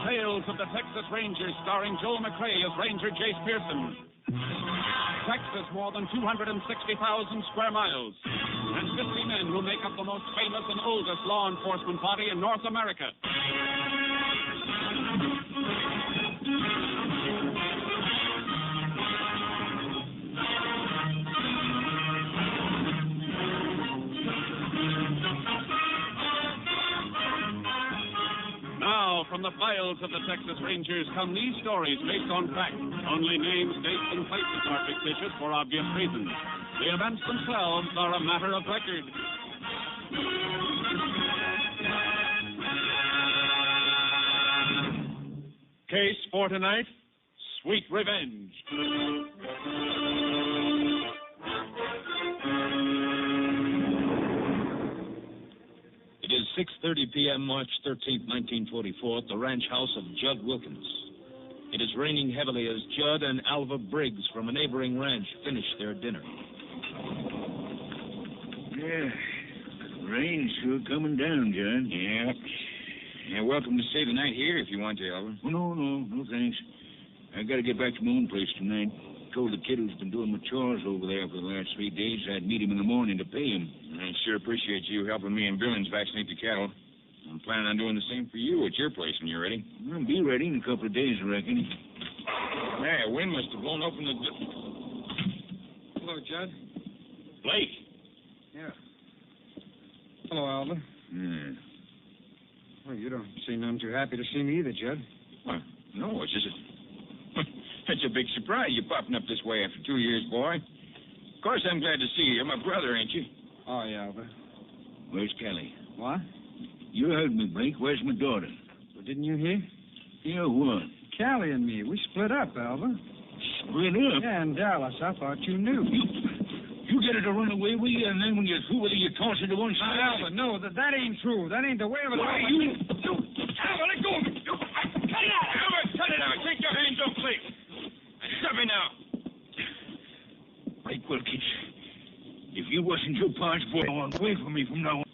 Tales of the Texas Rangers, starring Joel McCrea as Ranger Jace Pearson. Texas, more than 260,000 square miles, and 50 men who make up the most famous and oldest law enforcement body in North America. Now, from the files of the Texas Rangers come these stories based on fact. Only names, dates, and places are fictitious for obvious reasons. The events themselves are a matter of record. Case for tonight, Sweet Revenge. It is 6:30 p.m., March 13th, 1944, at the ranch house of Judd Wilkins. It is raining heavily as Judd and Alva Briggs from a neighboring ranch finish their dinner. Yeah, rain's sure coming down, Judd. Yeah. You're welcome to stay the night here if you want to, Alva. Well, no, thanks. I got to get back to my own place tonight. Told the kid who's been doing my chores over there for the last 3 days I'd meet him in the morning to pay him. I sure appreciate you helping me and Billings vaccinate the cattle. I'm planning on doing the same for you at your place when you're ready. I'll be ready in a couple of days, I reckon. Yeah, wind must have blown open the... Hello, Judd. Blake. Yeah. Hello, Alva. Well, you don't seem none too happy to see me either, Judd. Well, no, it's just it's a big surprise you popping up this way after 2 years, boy. Of course I'm glad to see you. You're my brother, ain't you? Oh, yeah, Alva. Where's Callie? What? You heard me, Blake. Where's my daughter? Well, didn't you hear? Yeah, what? Callie and me. We split up, Alva. Split up? Yeah, in Dallas. I thought you knew. You get her to run away with you, and then when you're through with her, you toss her to one side. Alva, no, that ain't true. That ain't the way of it. Why, Alva, let go of me! Cut it out! Alva, cut it out! Take your hands off, Blake! Stop me now! Blake Wilkins, if you wasn't your pa's boy, away from me from now on.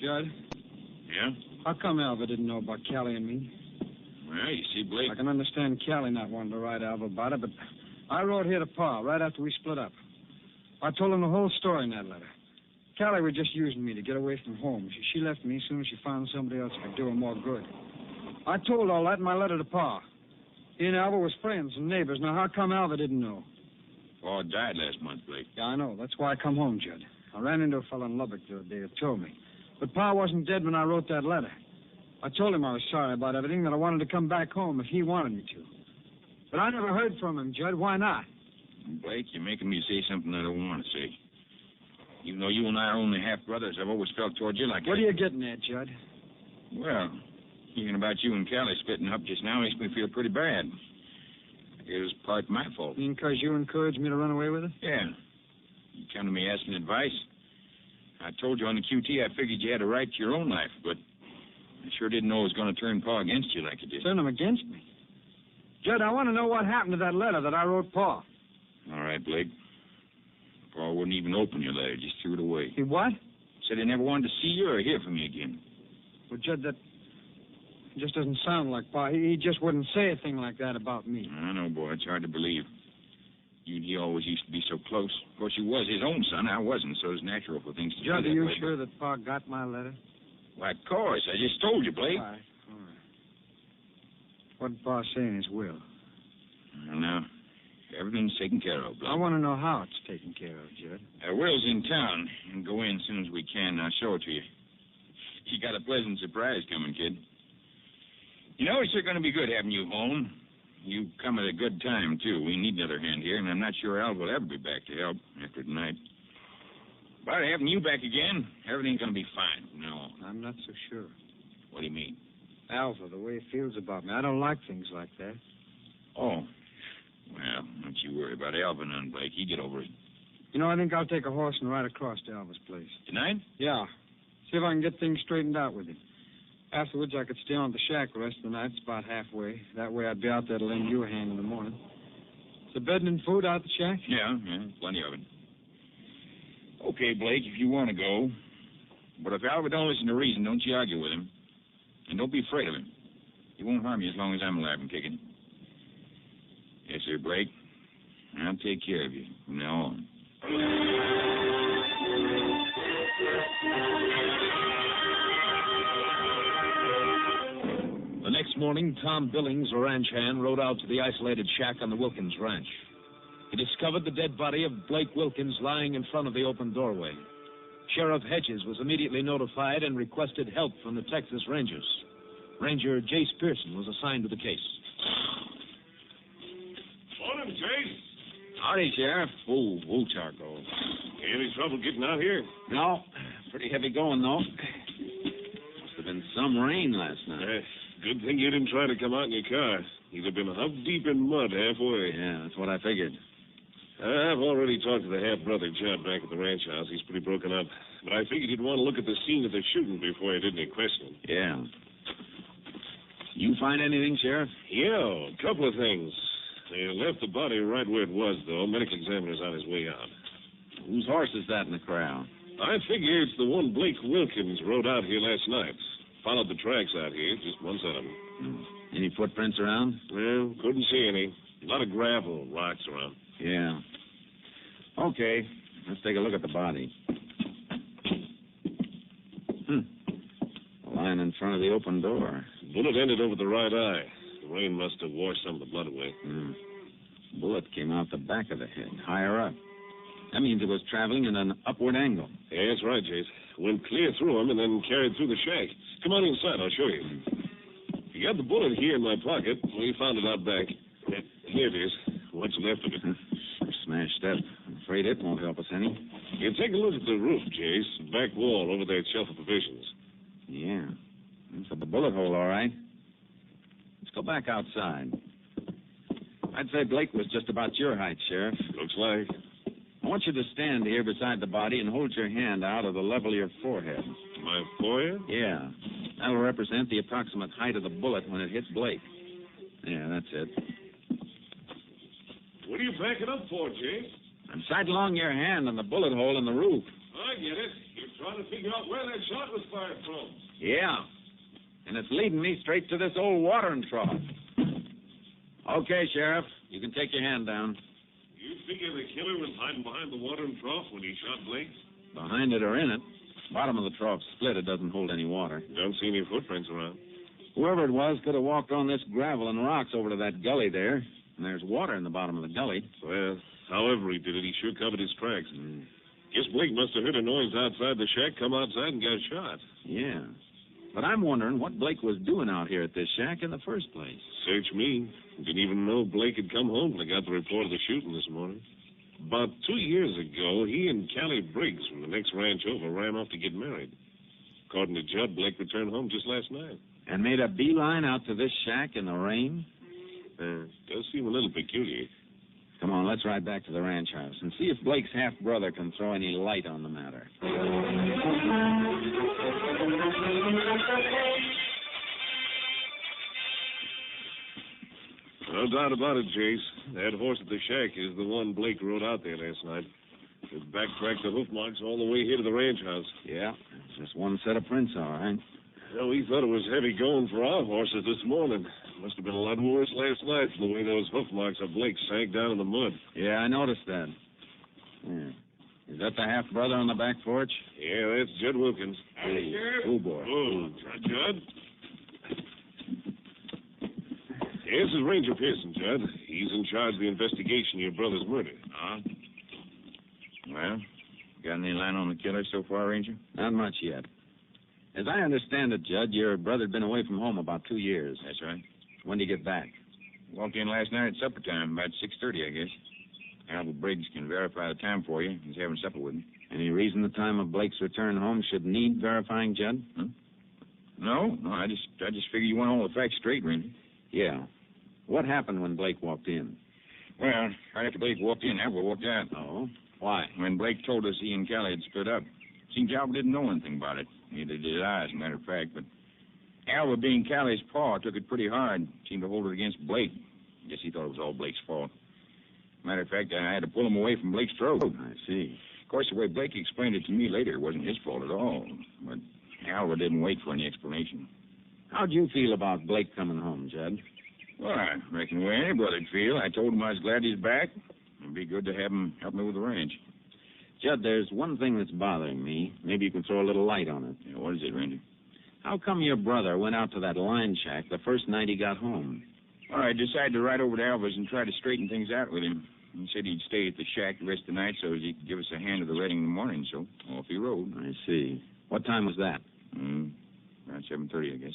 Judd? Yeah? How come Alva didn't know about Callie and me? Well, you see, Blake... I can understand Callie not wanting to write Alva about it, but I wrote here to Pa right after we split up. I told him the whole story in that letter. Callie was just using me to get away from home. She left me as soon as she found somebody else who could do her more good. I told all that in my letter to Pa. He and Alva was friends and neighbors. Now, how come Alva didn't know? Pa died last month, Blake. Yeah, I know. That's why I come home, Judd. I ran into a fellow in Lubbock the other day who told me. But Pa wasn't dead when I wrote that letter. I told him I was sorry about everything, that I wanted to come back home if he wanted me to. But I never heard from him, Judd. Why not? Blake, you're making me say something I don't want to say. Even though you and I are only half-brothers, I've always felt toward you like... What are you getting at, Judd? Well, hearing about you and Callie splitting up just now makes me feel pretty bad. It was part my fault. You mean because you encouraged me to run away with her? Yeah. You come to me asking advice. I told you on the QT I figured you had a right to your own life, but I sure didn't know it was going to turn Pa against you like it did. Turn him against me? Judd, I want to know what happened to that letter that I wrote Pa. All right, Blake. Pa wouldn't even open your letter, just threw it away. He what? Said he never wanted to see you or hear from you again. Well, Judd, that just doesn't sound like Pa. He just wouldn't say a thing like that about me. I know, boy. It's hard to believe. You and he always used to be so close. Of course, you was his own son. I wasn't, so it's natural for things to Judd, be that are you way. sure that Pa got my letter? Why, of course. I just told you, Blake. All right. What did Pa say in his will? Well, now, everything's taken care of, Blake. I want to know how it's taken care of, Judd. Will's in town. And go in as soon as we can. I'll show it to you. You got a pleasant surprise coming, kid. You know, it's sure going to be good having you home. You come at a good time, too. We need another hand here, and I'm not sure Al will ever be back to help after tonight. But having you back again, everything's going to be fine from now on. I'm not so sure. What do you mean? Alva, the way he feels about me. I don't like things like that. Oh. Well, don't you worry about Alva none, Blake. He'll get over it. You know, I think I'll take a horse and ride across to Alva's place. Tonight? Yeah. See if I can get things straightened out with him. Afterwards, I could stay on at the shack the rest of the night. It's about halfway. That way, I'd be out there to lend you a hand in the morning. the bed and food out the shack? Yeah, plenty of it. Okay, Blake, if you want to go. But if Alva don't listen to reason, don't you argue with him. And don't be afraid of him. He won't harm you as long as I'm alive and kicking. Yes, sir, Blake. I'll take care of you from now on. The next morning, Tom Billings, a ranch hand, rode out to the isolated shack on the Wilkins ranch. He discovered the dead body of Blake Wilkins lying in front of the open doorway. Sheriff Hedges was immediately notified and requested help from the Texas Rangers. Ranger Jace Pearson was assigned to the case. Morning, Jace. Howdy, Sheriff. Whoa, Charcoal. Any trouble getting out here? No, pretty heavy going, though. Must have been some rain last night. Good thing you didn't try to come out in your car. You'd have been hub deep in mud halfway. Yeah, that's what I figured. I've already talked to the half-brother, Judd, back at the ranch house. He's pretty broken up. But I figured you'd want to look at the scene of the shooting before you did any questioning. Yeah. You find anything, Sheriff? Yeah, a couple of things. They left the body right where it was, though. Medical examiner's on his way out. Whose horse is that in the corral? I figure it's the one Blake Wilkins rode out here last night. Followed the tracks out here, just one set of them. Any footprints around? Well, couldn't see any. A lot of gravel and rocks around. Yeah. Okay, let's take a look at the body. Lying in front of the open door. Bullet ended over the right eye. The rain must have washed some of the blood away. Bullet came out the back of the head, higher up. That means it was traveling in an upward angle. Yeah, that's right, Jace. Went clear through him and then carried through the shack. Come on inside, I'll show you. You got the bullet here in my pocket. We found it out back. Here it is. What's left of it? Smashed up. I'm afraid it won't help us any. You take a look at the roof, Jace. Back wall over that shelf of provisions. Yeah. That's the bullet hole, all right. Let's go back outside. I'd say Blake was just about your height, Sheriff. Looks like. I want you to stand here beside the body and hold your hand out of the level of your forehead. My forehead? Yeah. That'll represent the approximate height of the bullet when it hit Blake. Yeah, that's it. What are you backing up for, Jace? I'm sightlong your hand on the bullet hole in the roof. I get it. You're trying to figure out where that shot was fired from. Yeah. And it's leading me straight to this old watering trough. Okay, Sheriff. You can take your hand down. You figure the killer was hiding behind the watering trough when he shot Blake? Behind it or in it. Bottom of the trough's split. It doesn't hold any water. Don't see any footprints around. Whoever it was could have walked on this gravel and rocks over to that gully there. And there's water in the bottom of the gully. Well, however he did it, he sure covered his tracks. Guess Blake must have heard a noise outside the shack, come outside, and got shot. Yeah. But I'm wondering what Blake was doing out here at this shack in the first place. Search me. Didn't even know Blake had come home when I got the report of the shooting this morning. About 2 years ago, he and Callie Briggs from the next ranch over ran off to get married. According to Judd, Blake returned home just last night. And made a beeline out to this shack in the rain? Does seem a little peculiar. Come on, let's ride back to the ranch house and see if Blake's half-brother can throw any light on the matter. No doubt about it, Jace. That horse at the shack is the one Blake rode out there last night. His back tracked the hoof marks all the way here to the ranch house. Yeah, just one set of prints, all right. Well, we thought it was heavy going for our horses this morning. Must have been a lot worse last night from the way those hoof marks of Blake sank down in the mud. Yeah, I noticed that. Yeah. Is that the half-brother on the back porch? Yeah, that's Judd Wilkins. Hey, oh, boy. Oh, Judd? Yeah, this is Ranger Pearson, Judd. He's in charge of the investigation of your brother's murder. Well, got any line on the killer so far, Ranger? Not much yet. As I understand it, Judd, your brother'd been away from home about 2 years. That's right. When did he get back? Walked in last night at supper time, about 6:30, I guess. Albert Briggs can verify the time for you. He's having supper with him. Any reason the time of Blake's return home should need verifying, Judd? No, I just figured you want all the facts straight, Ranger. Yeah. What happened when Blake walked in? Well, right after Blake walked in, Albert walked out. Oh? Why? When Blake told us he and Callie had split up, seems Albert didn't know anything about it. Neither did I, as a matter of fact, but Albert, being Callie's paw, took it pretty hard. Seemed to hold it against Blake. Guess he thought it was all Blake's fault. Matter of fact, I had to pull him away from Blake's throat. I see. Of course, the way Blake explained it to me later, it wasn't his fault at all. But Alva didn't wait for any explanation. How'd you feel about Blake coming home, Judd? Well, I reckon the way any brother'd feel. I told him I was glad he's back. It'd be good to have him help me with the ranch. Judd, there's one thing that's bothering me. Maybe you can throw a little light on it. Yeah, what is it, Ranger? How come your brother went out to that line shack the first night he got home? Well, I decided to ride over to Alva's and try to straighten things out with him. He said he'd stay at the shack the rest of the night so as he could give us a hand at the wedding in the morning, so off he rode. I see. What time was that? Around 7:30, I guess.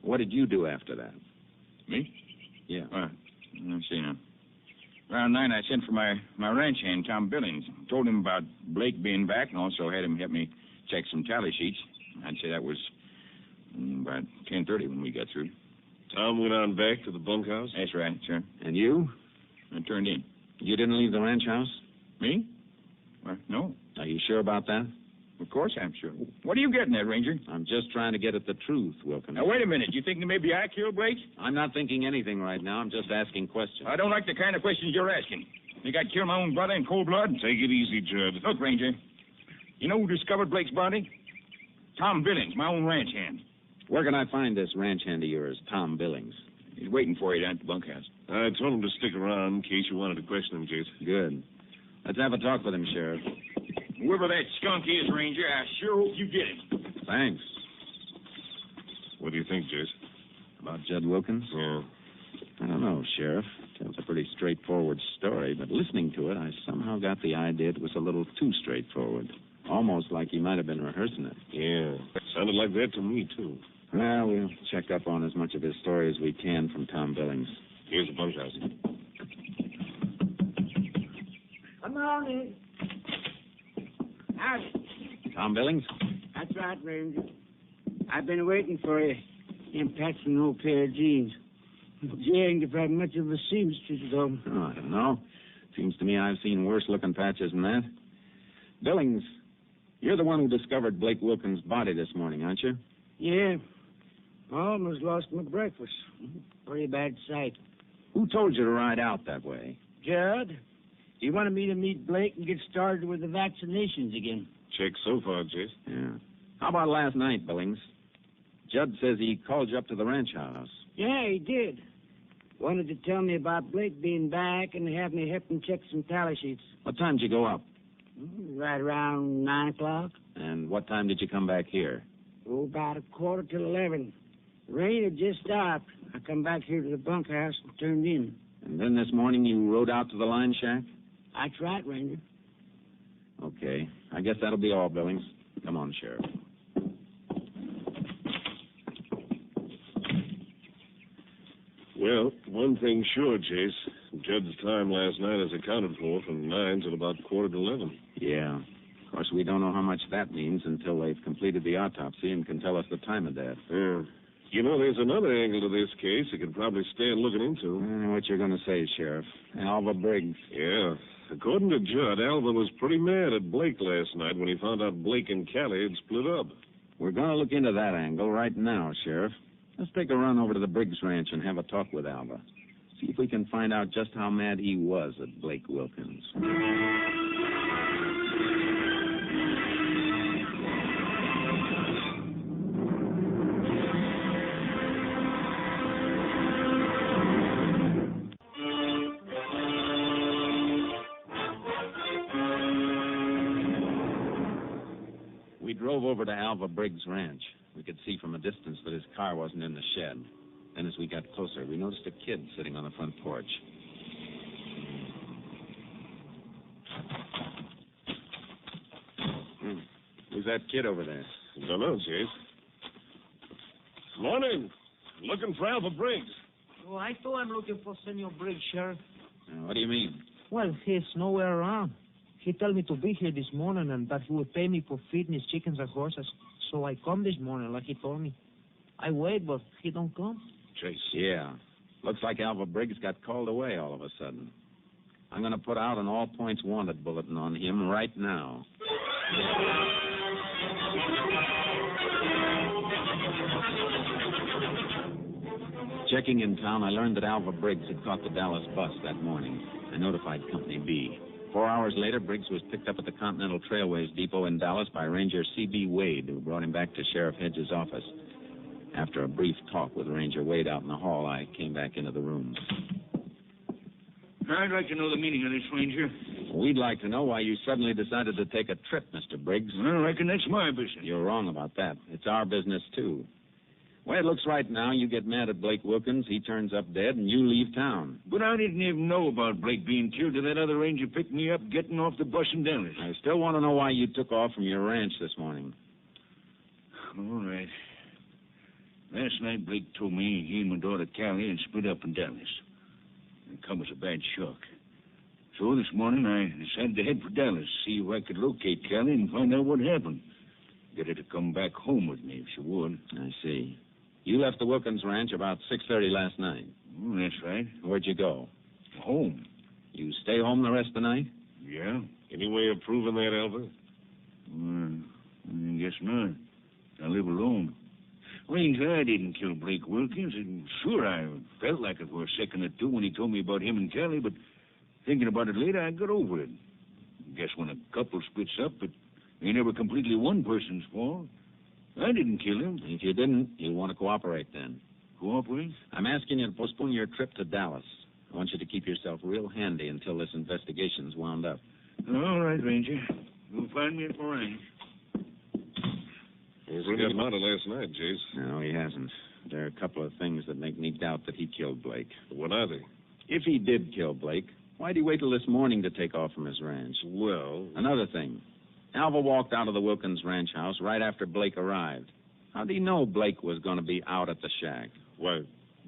What did you do after that? Me? Yeah. Let's see now. Around 9, I sent for my ranch hand, Tom Billings. Told him about Blake being back and also had him help me check some tally sheets. I'd say that was about 10:30 when we got through. Tom went on back to the bunkhouse? That's right, sir. And you? I turned in. You didn't leave the ranch house? Me? Well, no. Are you sure about that? Of course I'm sure. What are you getting at, Ranger? I'm just trying to get at the truth, Wilkins. Now, wait a minute. You think that maybe I killed Blake? I'm not thinking anything right now. I'm just asking questions. I don't like the kind of questions you're asking. Think I'd kill my own brother in cold blood? Take it easy, Judd. Look, Ranger, you know who discovered Blake's body? Tom Billings, my own ranch hand. Where can I find this ranch hand of yours, Tom Billings? He's waiting for you down at the bunkhouse. I told him to stick around in case you wanted to question him, Jace. Good. Let's have a talk with him, Sheriff. Whoever that skunk is, Ranger, I sure hope you get him. Thanks. What do you think, Jace? About Judd Wilkins? Yeah. I don't know, Sheriff. It's a pretty straightforward story, but listening to it, I somehow got the idea it was a little too straightforward. Almost like he might have been rehearsing it. Yeah. Sounded like that to me, too. Well, we'll check up on as much of his story as we can from Tom Billings. Here's the bunkhouse. Come on in. Howdy. Tom Billings? That's right, Ranger. I've been waiting for you. Them patching an old pair of jeans. You ain't had much of a seamstress, though. Oh, I don't know. Seems to me I've seen worse-looking patches than that. Billings, you're the one who discovered Blake Wilkins' body this morning, aren't you? Yeah. Almost lost my breakfast. Pretty bad sight. Who told you to ride out that way? Judd, he wanted me to meet Blake and get started with the vaccinations again. Check so far, Jace. Yeah. How about last night, Billings? Judd says he called you up to the ranch house. Yeah, he did. Wanted to tell me about Blake being back and have me help him check some tally sheets. What time did you go up? Right around 9 o'clock. And what time did you come back here? Oh, about 11:15. Rain had just stopped. I come back here to the bunkhouse and turned in. And then this morning you rode out to the line shack? That's right, Ranger. Okay. I guess that'll be all, Billings. Come on, Sheriff. Well, one thing's sure, Jace. Judd's time last night is accounted for from 9 till about 11:15. Yeah. Of course, we don't know how much that means until they've completed the autopsy and can tell us the time of death. Yeah. You know, there's another angle to this case you could probably stand looking into. What you're going to say, Sheriff? Alva Briggs. Yeah. According to Judd, Alva was pretty mad at Blake last night when he found out Blake and Callie had split up. We're going to look into that angle right now, Sheriff. Let's take a run over to the Briggs Ranch and have a talk with Alva. See if we can find out just how mad he was at Blake Wilkins. We drove over to Alva Briggs' ranch. We could see from a distance that his car wasn't in the shed. Then as we got closer, we noticed a kid sitting on the front porch. Who's that kid over there? Don't know, Chase. Morning. Looking for Alva Briggs. Oh, I thought I'm looking for Senor Briggs, Sheriff. What do you mean? Well, he's nowhere around. He told me to be here this morning and that he would pay me for feeding his chickens and horses. So I come this morning like he told me. I wait, but he don't come. Chase. Yeah. Looks like Alva Briggs got called away all of a sudden. I'm going to put out an all points wanted bulletin on him right now. Checking in town, I learned that Alva Briggs had caught the Dallas bus that morning. And notified Company B. 4 hours later, Briggs was picked up at the Continental Trailways Depot in Dallas by Ranger C.B. Wade, who brought him back to Sheriff Hedges' office. After a brief talk with Ranger Wade out in the hall, I came back into the room. I'd like to know the meaning of this, Ranger. We'd like to know why you suddenly decided to take a trip, Mr. Briggs. I reckon that's my business. You're wrong about that. It's our business, too. The way it looks right now, you get mad at Blake Wilkins, he turns up dead, and you leave town. But I didn't even know about Blake being killed till that other ranger picked me up getting off the bus in Dallas. I still want to know why you took off from your ranch this morning. All right. Last night, Blake told me he and my daughter Callie had split up in Dallas. It come as a bad shock. So this morning, I decided to head for Dallas, see if I could locate Callie and find out what happened. Get her to come back home with me if she would. I see. You left the Wilkins Ranch about 6:30 last night. That's right. Where'd you go? Home. You stay home the rest of the night? Yeah. Any way of proving that, Alva? I guess not. I live alone. Ranger, I didn't kill Blake Wilkins, and sure, I felt like it for a second or two when he told me about him and Kelly, but thinking about it later, I got over it. Guess when a couple splits up, it ain't ever completely one person's fault. I didn't kill him. If you didn't, you'll want to cooperate then. Cooperate? I'm asking you to postpone your trip to Dallas. I want you to keep yourself real handy until this investigation's wound up. All right, Ranger. You'll find me at the ranch. He's got out of last night, Jace. No, he hasn't. There are a couple of things that make me doubt that he killed Blake. What are they? If he did kill Blake, why'd he wait till this morning to take off from his ranch? Well... Another thing. Alva walked out of the Wilkins ranch house right after Blake arrived. How'd he know Blake was going to be out at the shack? Why,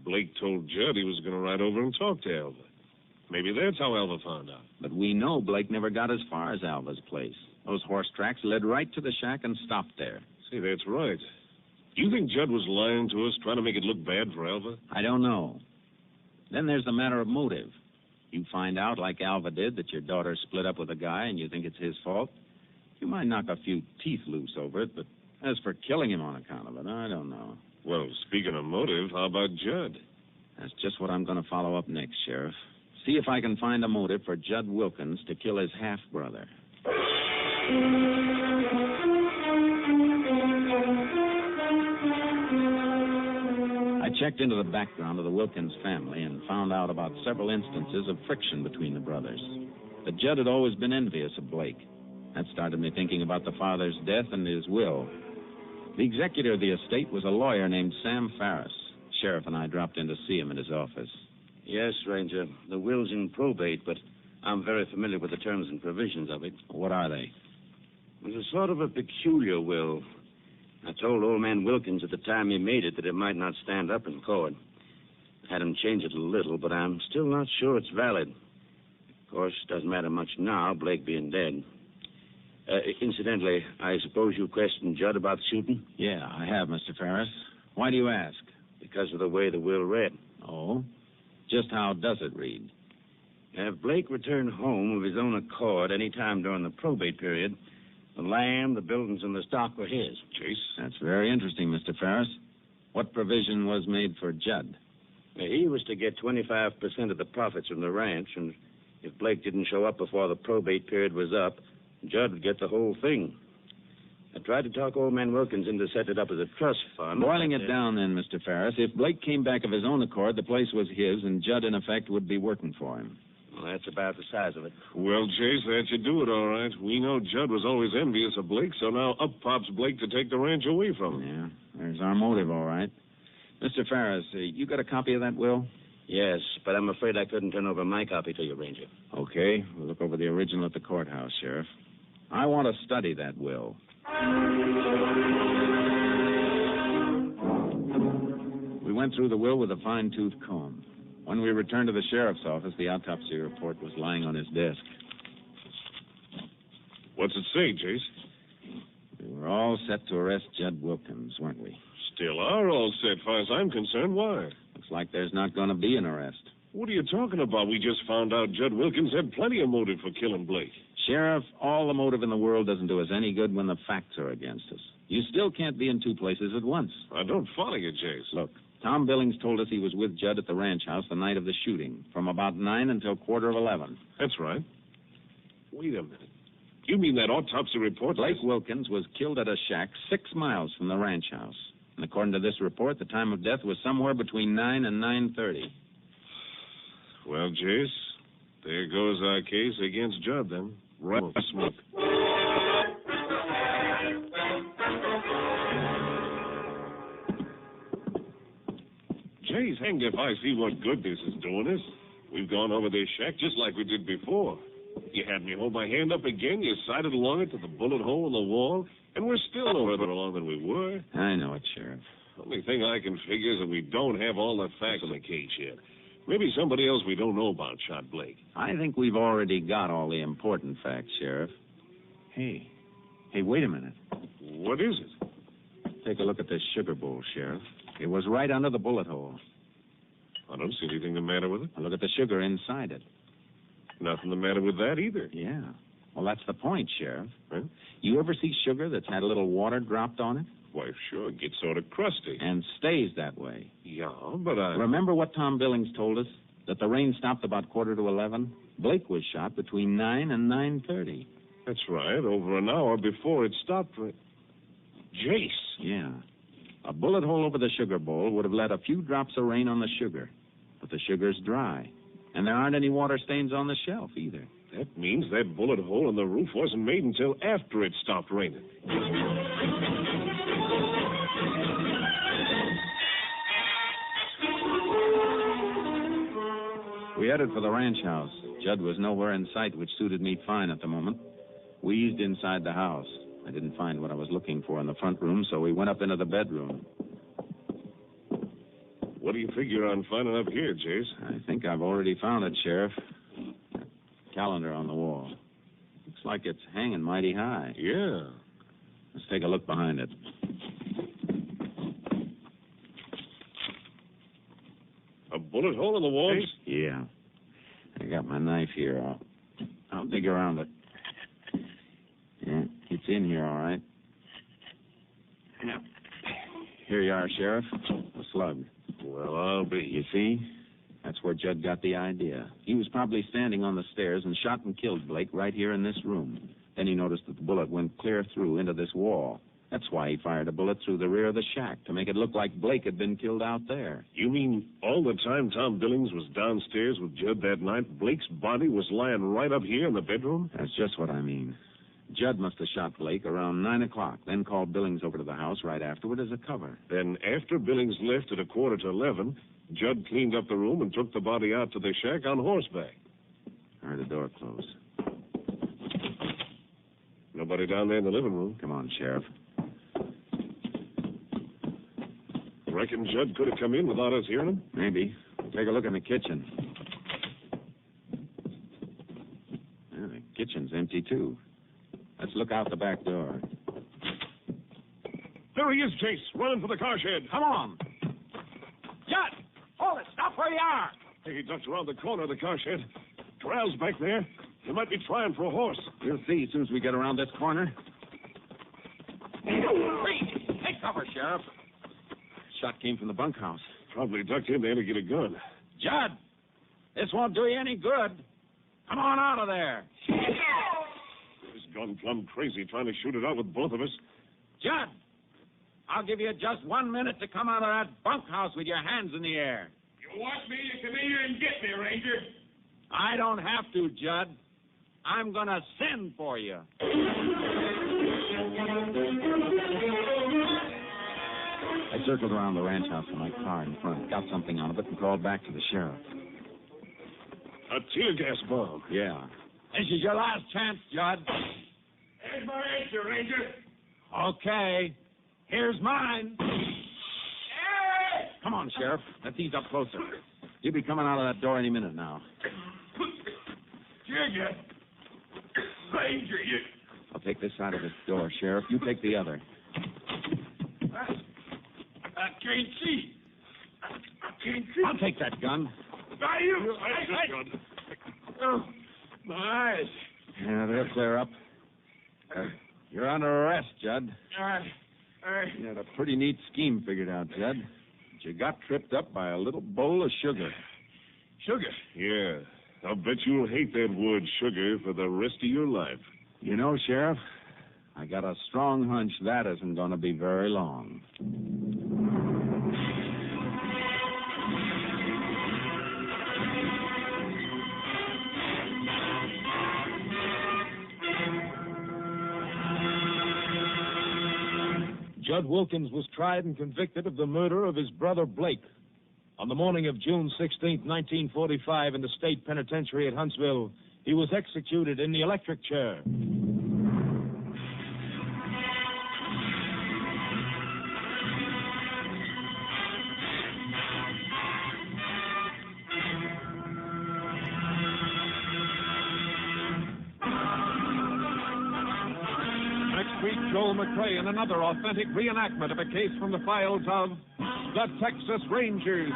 Blake told Judd he was going to ride over and talk to Alva. Maybe that's how Alva found out. But we know Blake never got as far as Alva's place. Those horse tracks led right to the shack and stopped there. See, that's right. Do you think Judd was lying to us, trying to make it look bad for Alva? I don't know. Then there's the matter of motive. You find out, like Alva did, that your daughter split up with a guy and you think it's his fault. You might knock a few teeth loose over it, but as for killing him on account of it, I don't know. Well, speaking of motive, how about Judd? That's just what I'm going to follow up next, Sheriff. See if I can find a motive for Judd Wilkins to kill his half-brother. I checked into the background of the Wilkins family and found out about several instances of friction between the brothers. But Judd had always been envious of Blake. That started me thinking about the father's death and his will. The executor of the estate was a lawyer named Sam Farris. Sheriff and I dropped in to see him in his office. Yes, Ranger. The will's in probate, but I'm very familiar with the terms and provisions of it. What are they? It was a sort of a peculiar will. I told old man Wilkins at the time he made it that it might not stand up in court. I had him change it a little, but I'm still not sure it's valid. Of course, it doesn't matter much now, Blake being dead. Incidentally, I suppose you questioned Judd about the shooting? Yeah, I have, Mr. Farris. Why do you ask? Because of the way the will read. Oh? Just how does it read? If Blake returned home of his own accord any time during the probate period, the land, the buildings, and the stock were his. Chase? That's very interesting, Mr. Farris. What provision was made for Judd? He was to get 25% of the profits from the ranch, and if Blake didn't show up before the probate period was up, Judd would get the whole thing. I tried to talk old man Wilkins into setting it up as a trust fund. Boiling it down then, Mr. Farris, if Blake came back of his own accord, the place was his, and Judd, in effect, would be working for him. Well, that's about the size of it. Well, Chase, that should do it, all right. We know Judd was always envious of Blake, so now up pops Blake to take the ranch away from him. Yeah, there's our motive, all right. Mr. Farris, you got a copy of that will? Yes, but I'm afraid I couldn't turn over my copy to you, Ranger. Okay, we'll look over the original at the courthouse, Sheriff. I want to study that will. We went through the will with a fine-tooth comb. When we returned to the sheriff's office, the autopsy report was lying on his desk. What's it say, Chase? We were all set to arrest Judd Wilkins, weren't we? Still are all set, far as I'm concerned. Why? Looks like there's not going to be an arrest. What are you talking about? We just found out Judd Wilkins had plenty of motive for killing Blake. Sheriff, all the motive in the world doesn't do us any good when the facts are against us. You still can't be in two places at once. I don't follow you, Chase. Look, Tom Billings told us he was with Judd at the ranch house the night of the shooting, from about 9 until 11:15. That's right. Wait a minute. You mean that autopsy report? Blake Wilkins was killed at a shack 6 miles from the ranch house. And according to this report, the time of death was somewhere between 9 and 9:30. Well, Jace, there goes our case against Judd, then. Right off the smoke. Jace, hanged if I see what good this is doing us. We've gone over this shack just like we did before. You had me hold my hand up again, you sighted along it to the bullet hole in the wall, and we're still no further along than we were. I know it, Sheriff. Only thing I can figure is that we don't have all the facts in the case yet. Maybe somebody else we don't know about shot Blake. I think we've already got all the important facts, Sheriff. Hey, wait a minute. What is it? Take a look at this sugar bowl, Sheriff. It was right under the bullet hole. I don't see anything the matter with it. Now look at the sugar inside it. Nothing the matter with that either. Yeah. Well, that's the point, Sheriff. Huh? You ever see sugar that's had a little water dropped on it? Why, sure, it gets sort of crusty. And stays that way. Yeah, but I... Remember what Tom Billings told us? That the rain stopped about 11:15? Blake was shot between 9 and 9:30. That's right, over an hour before it stopped. Jace. Yeah. A bullet hole over the sugar bowl would have let a few drops of rain on the sugar. But the sugar's dry. And there aren't any water stains on the shelf either. That means that bullet hole in the roof wasn't made until after it stopped raining. We headed for the ranch house. Judd was nowhere in sight, which suited me fine at the moment. We eased inside the house. I didn't find what I was looking for in the front room, so we went up into the bedroom. What do you figure on finding up here, Jace? I think I've already found it, Sheriff. Calendar on the wall. Looks like it's hanging mighty high. Yeah. Let's take a look behind it. A bullet hole in the wall? Yeah. I got my knife here. I'll dig around it. Yeah, it's in here, all right. Yeah. Here you are, Sheriff. A slug. Well, I'll be. You see? That's where Judd got the idea. He was probably standing on the stairs and shot and killed Blake right here in this room. Then he noticed that the bullet went clear through into this wall. That's why he fired a bullet through the rear of the shack, to make it look like Blake had been killed out there. You mean all the time Tom Billings was downstairs with Judd that night, Blake's body was lying right up here in the bedroom? That's just what I mean. Judd must have shot Blake around 9 o'clock, then called Billings over to the house right afterward as a cover. Then after Billings left at 11:15, Judd cleaned up the room and took the body out to the shack on horseback. I heard the door close. Nobody down there in the living room. Come on, Sheriff. Reckon Judd could have come in without us hearing him? Maybe. Take a look in the kitchen. Yeah, the kitchen's empty, too. Let's look out the back door. There he is, Jace, running for the car shed. Come on. Judd! Hold it! Stop where you are! He ducked around the corner of the car shed. Corral's back there. He might be trying for a horse. We'll see as soon as we get around this corner. Freeze! Take cover, Sheriff. Shot came from the bunkhouse. Probably ducked in there to get a gun. Judd! This won't do you any good. Come on out of there. He's gone plumb crazy trying to shoot it out with both of us. Judd! I'll give you just 1 minute to come out of that bunkhouse with your hands in the air. You want me to come in here and get me, Ranger? I don't have to, Judd. I'm going to send for you. I circled around the ranch house in my car in front, got something out of it, and called back to the sheriff. A tear gas bomb. Yeah. This is your last chance, Judd. There's my answer, Ranger. Okay. Here's mine. Hey! Come on, Sheriff. Let's ease up closer. You'll be coming out of that door any minute now. Jigga. Ranger, you... I'll take this side of the door, Sheriff. You take the other. I can't see. I can't see. I'll take that gun. Are you? Good. Oh, my eyes. Yeah, they'll clear up. You're under arrest, Judd. All right. You had a pretty neat scheme figured out, Judd. you got tripped up by a little bowl of sugar. Sugar? Yeah. I'll bet you'll hate that word sugar for the rest of your life. You know, Sheriff, I got a strong hunch that isn't going to be very long. Judd Wilkins was tried and convicted of the murder of his brother Blake. On the morning of June 16, 1945, in the state penitentiary at Huntsville, he was executed in the electric chair. Next week, Joel McCrea in another authentic reenactment of a case from the files of the Texas Rangers.